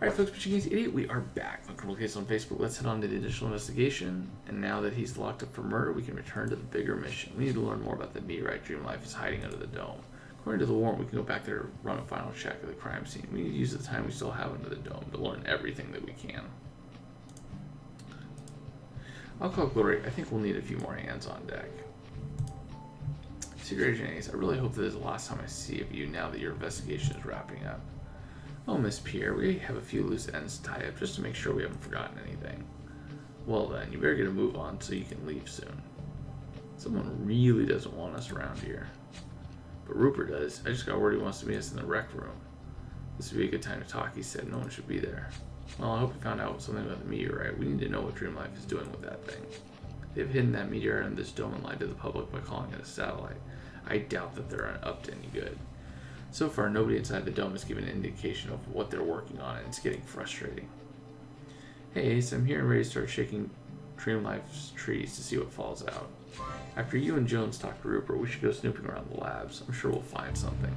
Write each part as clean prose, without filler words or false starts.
Alright folks, Portuguese Idiot, we are back on Criminal Case on Facebook. Let's head on to the initial investigation. And now that he's locked up for murder, we can return to the bigger mission. We need to learn more about the meteorite Dream Life is hiding under the dome. According to the warrant, we can go back there to run a final check of the crime scene. We need to use the time we still have under the dome to learn everything that we can. I'll call Glory. I think we'll need a few more hands on deck. Secret Agent Ace, I really hope that this is the last time I see of you now that your investigation is wrapping up. Oh, Miss Pierre, we have a few loose ends to tie up just to make sure we haven't forgotten anything. Well then, you better get a move on so you can leave soon. Someone really doesn't want us around here. But Rupert does. I just got word he wants to meet us in the rec room. This would be a good time to talk, he said. No one should be there. Well, I hope we found out something about the meteorite. We need to know what Dream Life is doing with that thing. They've hidden that meteorite in this dome and lied to the public by calling it a satellite. I doubt that they're up to any good. So far, nobody inside the dome has given an indication of what they're working on, and it's getting frustrating. Hey Ace, I'm here and ready to start shaking Dream Life's trees to see what falls out. After you and Jones talk to Rupert, we should go snooping around the labs. I'm sure we'll find something.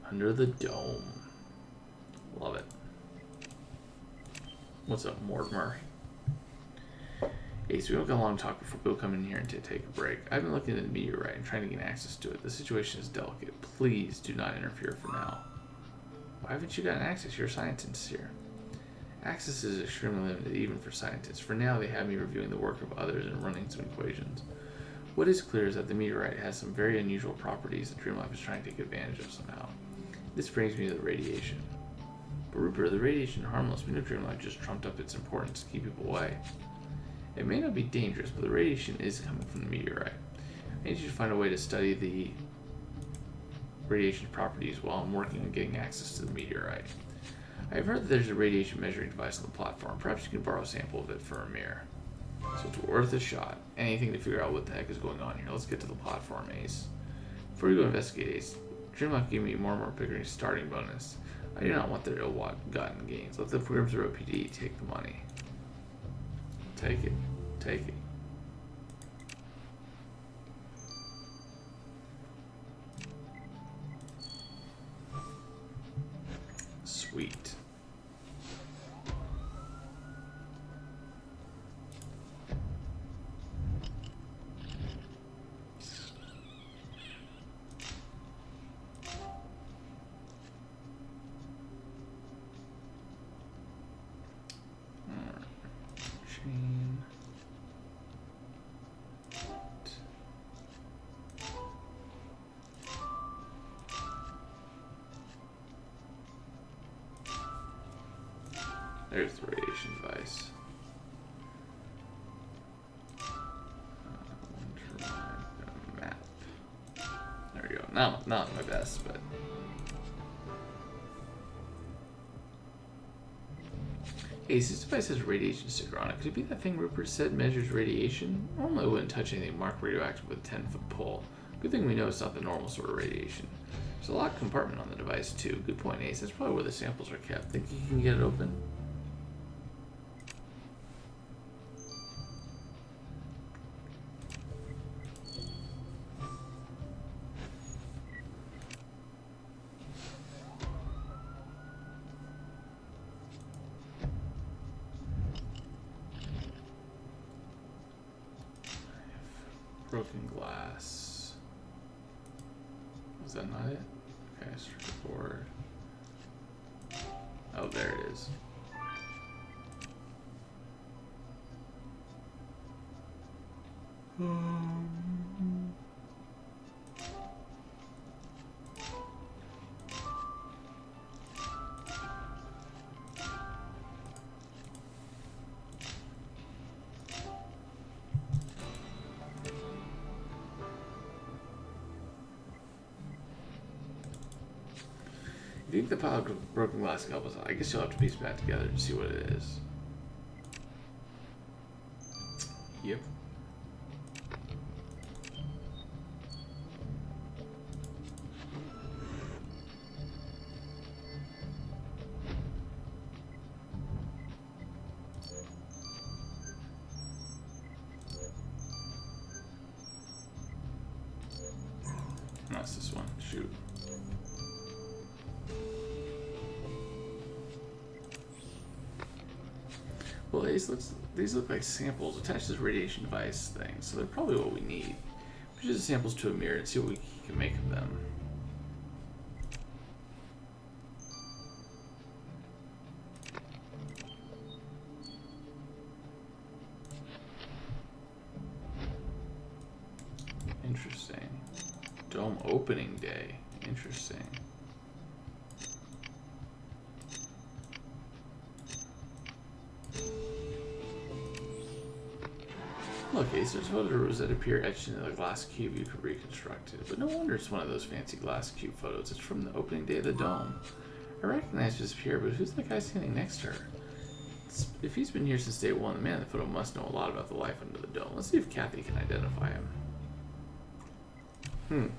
Under the dome. Love it. What's up, Mortimer? Ace, we don't got a long talk before we'll come in here and take a break. I've been looking at the meteorite and trying to gain access to it. The situation is delicate. Please do not interfere for now. Why haven't you gotten access? You're a scientist here. Access is extremely limited, even for scientists. For now, they have me reviewing the work of others and running some equations. What is clear is that the meteorite has some very unusual properties that Dream Life is trying to take advantage of somehow. This brings me to the radiation. But Rupert, the radiation is harmless. We know Dream Life just trumped up its importance to keep people away. It may not be dangerous, but the radiation is coming from the meteorite. I need you to find a way to study the radiation properties while I'm working on getting access to the meteorite. I have heard that there's a radiation measuring device on the platform. Perhaps you can borrow a sample of it for a mirror. So it's worth a shot. Anything to figure out what the heck is going on here. Let's get to the platform, Ace. Before you go investigate, Ace, Dreamlock gave me more and more Pickering starting bonus. I do not want their ill-gotten gains. Let the Grimsborough PD take the money. Take it. Take it. Sweet. Chain. There's the radiation device. Map. There we go. Not my best, but Ace, this device has a radiation sticker on it. Could it be that thing Rupert said measures radiation? Normally I wouldn't touch anything marked radioactive with a 10-foot pole. Good thing we know it's not the normal sort of radiation. There's a locked compartment on the device too. Good point, Ace. That's probably where the samples are kept. Think you can get it open? Broken glass. Was that not it? Okay, circuit board. Oh, there it is. You think the pile of broken glass can help us out? I guess you'll have to piece back together to see what it is. Yep. That's this one. Shoot. Well, these look like samples attached to this radiation device thing, so they're probably what we need. We should just samples to a mirror and see what we can make of them. Interesting. Dome opening day. Interesting. Look, Ace, there's photos that appear etched into the glass cube you could reconstruct it. But no wonder it's one of those fancy glass cube photos. It's from the opening day of the dome. I recognize this here, but who's the guy standing next to her? If he's been here since day one, the man in the photo must know a lot about the life under the dome. Let's see if Kathy can identify him.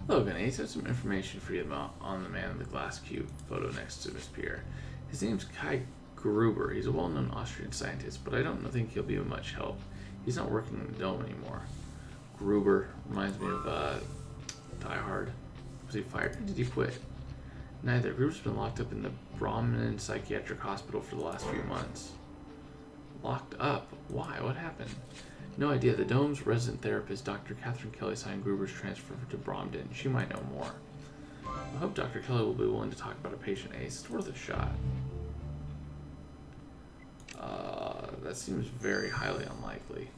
Logan, Ace has some information for you on the man in the glass cube photo next to Miss Pierre. His name's Kai Gruber. He's a well-known Austrian scientist, but I don't think he'll be of much help. He's not working in the dome anymore. Gruber reminds me of Die Hard. Was he fired or did he quit? Neither. Gruber's been locked up in the Brahman Psychiatric Hospital for the last few months. Locked up? Why? What happened? No idea. The dome's resident therapist, Dr. Catherine Kelly, signed Gruber's transfer to Bromden. She might know more. I hope Dr. Kelly will be willing to talk about a patient, Ace. It's worth a shot. That seems very highly unlikely.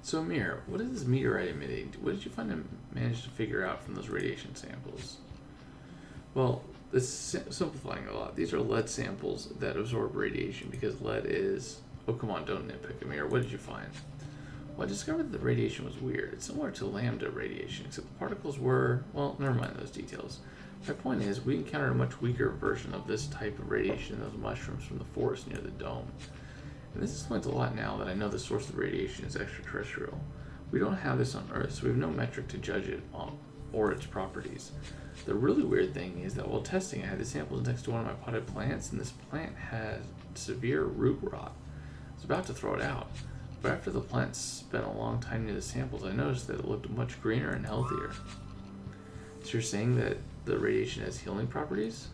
So, Amir, what is this meteorite emitting? What did you manage to figure out from those radiation samples? Well, this is simplifying a lot. These are lead samples that absorb radiation because lead is... Oh, come on, don't nitpick, Amir. What did you find? Well, I discovered that the radiation was weird. It's similar to lambda radiation, except the particles were... Well, never mind those details. My point is, we encountered a much weaker version of this type of radiation in those mushrooms from the forest near the dome. And this explains a lot now that I know the source of the radiation is extraterrestrial. We don't have this on Earth, so we have no metric to judge it on or its properties. The really weird thing is that while testing, I had the samples next to one of my potted plants, and this plant had severe root rot. I was about to throw it out, but after the plant spent a long time near the samples, I noticed that it looked much greener and healthier. So you're saying that the radiation has healing properties?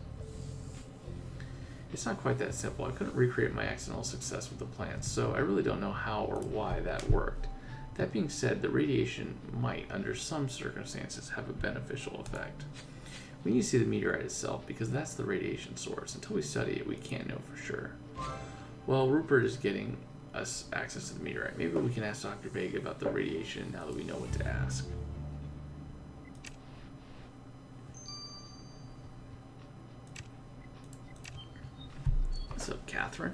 It's not quite that simple. I couldn't recreate my accidental success with the plants, so I really don't know how or why that worked. That being said, the radiation might, under some circumstances, have a beneficial effect. We need to see the meteorite itself, because that's the radiation source. Until we study it, we can't know for sure. Well, Rupert is getting us access to the meteorite. Maybe we can ask Dr. Vega about the radiation now that we know what to ask. What's up, Catherine?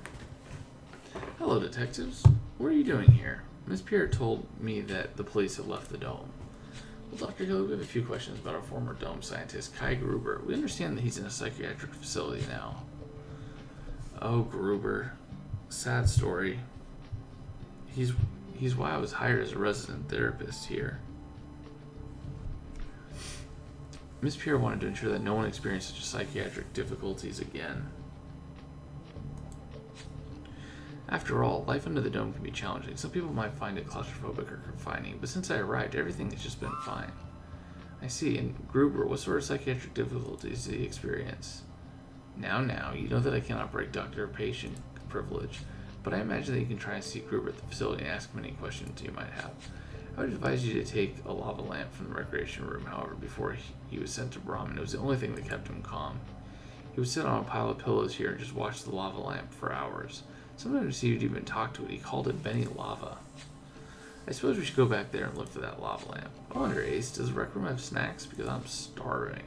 Hello, detectives. What are you doing here? Miss Pierre told me that the police had left the dome. Well, Dr. Hill, we have a few questions about our former dome scientist, Kai Gruber. We understand that he's in a psychiatric facility now. Oh, Gruber. Sad story. He's why I was hired as a resident therapist here. Miss Pierre wanted to ensure that no one experienced such psychiatric difficulties again. After all, life under the dome can be challenging. Some people might find it claustrophobic or confining, but since I arrived, everything has just been fine. I see. And Gruber, what sort of psychiatric difficulties did he experience? Now, you know that I cannot break doctor-patient privilege, but I imagine that you can try and see Gruber at the facility and ask him any questions you might have. I would advise you to take a lava lamp from the recreation room, however, before he was sent to Brahman. It was the only thing that kept him calm. He would sit on a pile of pillows here and just watch the lava lamp for hours. Sometimes he would even talk to it. He called it Benny Lava. I suppose we should go back there and look for that lava lamp. I wonder, Ace, does the rec room have snacks? Because I'm starving.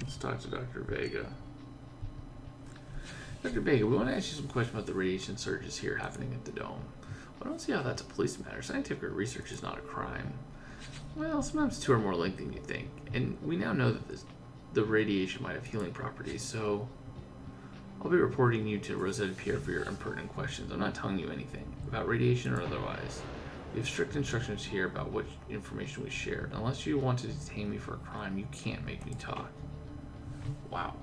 Let's talk to Dr. Vega. Dr. Vega, we want to ask you some questions about the radiation surges here happening at the dome. I don't see how that's a police matter. Scientific research is not a crime. Well, sometimes two are more linked than you think. And we now know that the radiation might have healing properties, so I'll be reporting you to Rosetta Pierre for your impertinent questions. I'm not telling you anything, about radiation or otherwise. We have strict instructions here about what information we share. Unless you want to detain me for a crime, you can't make me talk. Wow.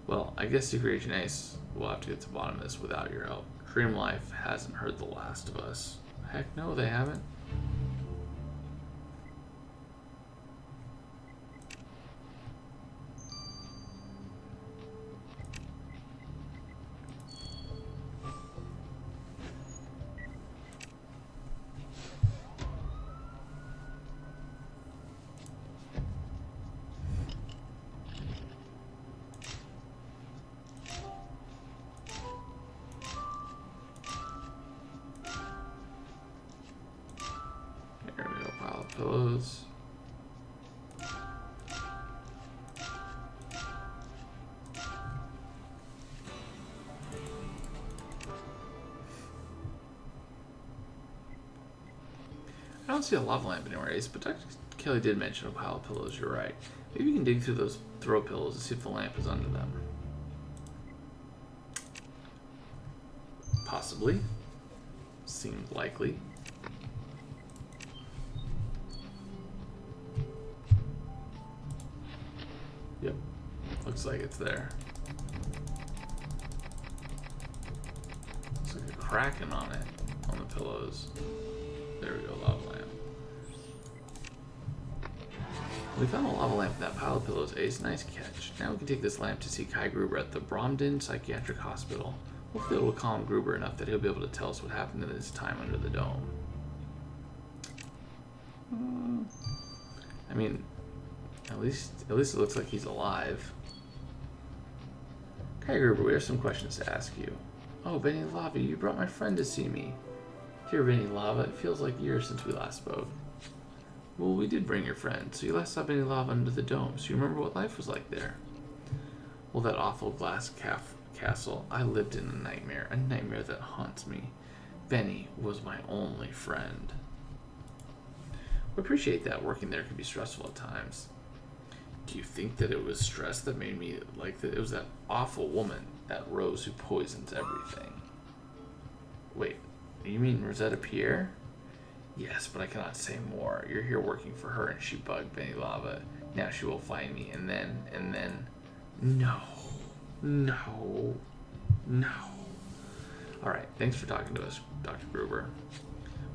Well, I guess Secret Agent Ace will have to get to the bottom of this without your help. Dream Life hasn't heard the last of us. Heck no, they haven't. There we go, pile of pillows. I don't see a lava lamp anywhere, Ace, but Dr. Kelly did mention a pile of pillows, you're right. Maybe you can dig through those throw pillows and see if the lamp is under them. Possibly. Seems likely. Yep. Looks like it's there. Looks like a cracking on it, on the pillows. There we go, lava lamp. We found a lava lamp in that pile of pillows, Ace. Nice catch. Now we can take this lamp to see Kai Gruber at the Bromden Psychiatric Hospital. Hopefully it will calm Gruber enough that he'll be able to tell us what happened in his time under the dome. I mean, at least it looks like he's alive. Kai Gruber, we have some questions to ask you. Oh, Benny Lava, you brought my friend to see me. Dear Benny Lava, it feels like years since we last spoke. Well, we did bring your friend, so you last saw Benny Lava under the dome, so you remember what life was like there. Well, that awful glass castle, I lived in a nightmare that haunts me. Benny was my only friend. We appreciate that. Working there can be stressful at times. Do you think that it was stress that made me like that? It was that awful woman, that Rose, who poisons everything. Wait, you mean Rosetta Pierre? Yes, but I cannot say more. You're here working for her, and she bugged Benny Lava. Now she will find me, and then... No. Alright, thanks for talking to us, Dr. Gruber.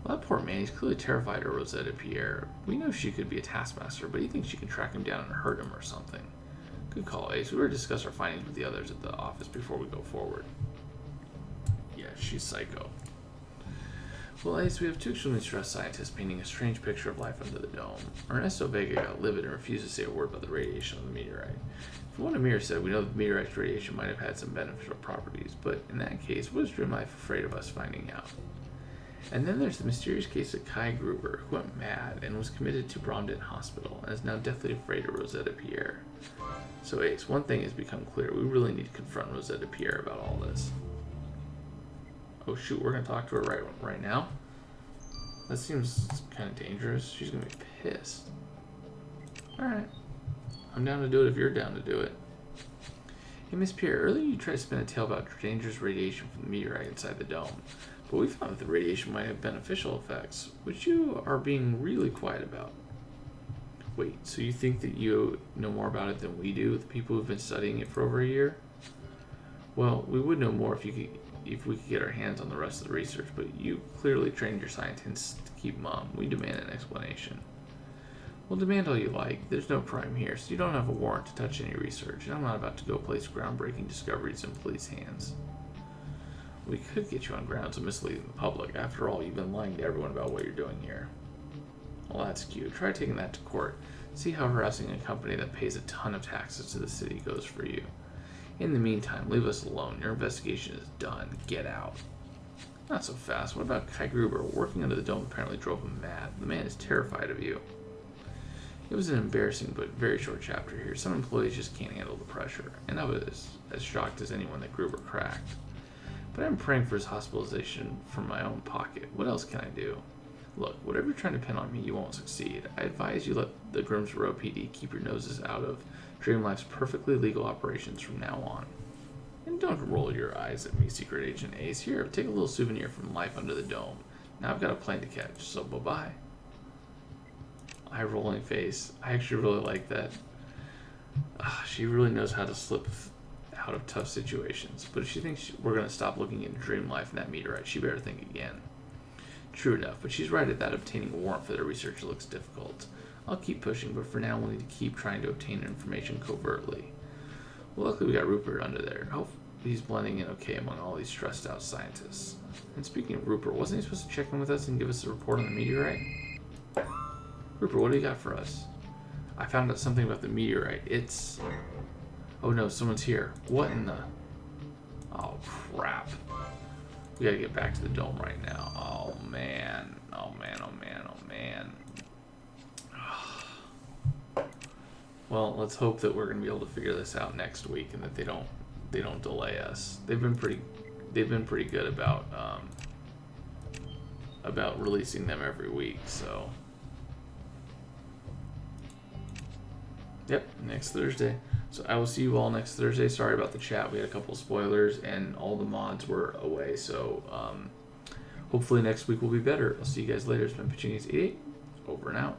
Well, that poor man, he's clearly terrified of Rosetta Pierre. We know she could be a taskmaster, but he thinks she can track him down and hurt him or something. Good call, Ace. We were to discuss our findings with the others at the office before we go forward. Yeah, she's psycho. Well, Ace, we have two extremely stressed scientists painting a strange picture of life under the dome. Ernesto Vega got livid and refused to say a word about the radiation of the meteorite. From what Amir said, we know that the meteorite's radiation might have had some beneficial properties, but in that case, what is Dream Life afraid of us finding out? And then there's the mysterious case of Kai Gruber, who went mad and was committed to Bromden Hospital and is now deathly afraid of Rosetta Pierre. So Ace, one thing has become clear. We really need to confront Rosetta Pierre about all this. Oh shoot, we're going to talk to her right now? That seems kind of dangerous. She's going to be pissed. Alright. I'm down to do it if you're down to do it. Hey, Miss Pierre, earlier you tried to spin a tale about dangerous radiation from the meteorite inside the dome, but we found that the radiation might have beneficial effects, which you are being really quiet about. Wait, so you think that you know more about it than we do, the people who've been studying it for over a year? Well, we would know more if we could get our hands on the rest of the research, but you clearly trained your scientists to keep mum. We demand an explanation. Well, demand all you like. There's no crime here, so you don't have a warrant to touch any research, and I'm not about to go place groundbreaking discoveries in police hands. We could get you on grounds of misleading the public. After all, you've been lying to everyone about what you're doing here. Well, that's cute. Try taking that to court. See how harassing a company that pays a ton of taxes to the city goes for you. In the meantime, leave us alone. Your investigation is done. Get out. Not so fast. What about Kai Gruber? Working under the dome apparently drove him mad. The man is terrified of you. It was an embarrassing but very short chapter here. Some employees just can't handle the pressure, and I was as shocked as anyone that Gruber cracked. But I'm praying for his hospitalization from my own pocket. What else can I do? Look, whatever you're trying to pin on me, you won't succeed. I advise you let the Grimsboro PD keep your noses out of Dream Life's perfectly legal operations from now on. And Don't roll your eyes at me, Secret Agent Ace. Here, take a little souvenir from life under the dome. Now I've got a plane to catch, so bye-bye. Eye rolling face. I actually really like that. She really knows how to slip out of tough situations. But if she thinks we're going to stop looking into dream life and that meteorite, she better think again. True enough, but she's right at that obtaining a warrant for their research looks difficult. I'll keep pushing, but for now we'll need to keep trying to obtain information covertly. Well, luckily we got Rupert under there. Hopefully he's blending in okay among all these stressed out scientists. And speaking of Rupert, wasn't he supposed to check in with us and give us a report on the meteorite? Rupert, what do you got for us? I found out something about the meteorite. It's... Oh no, someone's here. What in the... Oh crap. We gotta get back to the dome right now. Oh man. Oh man, oh man, oh man. Well, let's hope that we're gonna be able to figure this out next week and that they don't delay us. They've been pretty good about releasing them every week, so yep, next Thursday. So I will see you all next Thursday. Sorry about the chat. We had a couple of spoilers and all the mods were away, so hopefully next week will be better. I'll see you guys later. It's been Pitching Ace 88. Over and out.